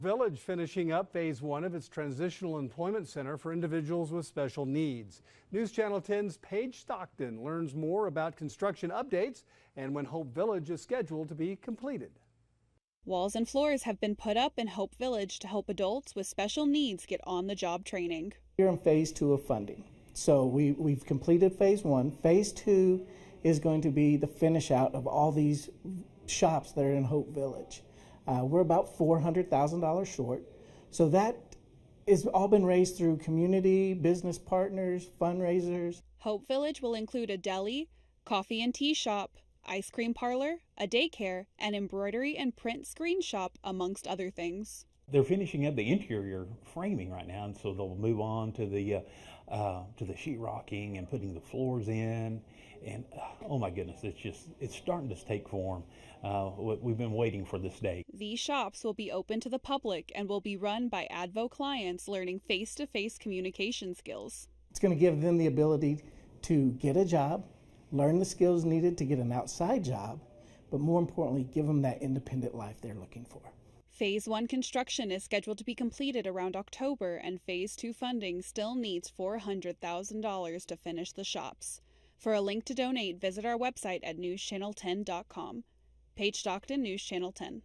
Village finishing up phase 1 of its transitional employment center for individuals with special needs. News Channel 10's Paige Stockton learns more about construction updates and when Hope Village is scheduled to be completed. Walls and floors have been put up in Hope Village to help adults with special needs get on-the-job training. We're in phase 2 of funding. So we've completed phase 1. Phase 2 is going to be the finish out of all these shops that are in Hope Village. We're about $400,000 short. So that has all been raised through community, business partners, fundraisers. Hope Village will include a deli, coffee and tea shop, ice cream parlor, a daycare, an embroidery and print screen shop, amongst other things. They're finishing up the interior framing right now, and so they'll move on to the sheetrocking and putting the floors in. And oh my goodness, it's starting to take form. We've been waiting for this day. These shops will be open to the public and will be run by ADVO clients learning face-to-face communication skills. It's going to give them the ability to get a job, learn the skills needed to get an outside job, but more importantly, give them that independent life they're looking for. Phase 1 construction is scheduled to be completed around October, and Phase 2 funding still needs $400,000 to finish the shops. For a link to donate, visit our website at newschannel10.com. Paige Stockton, News Channel 10.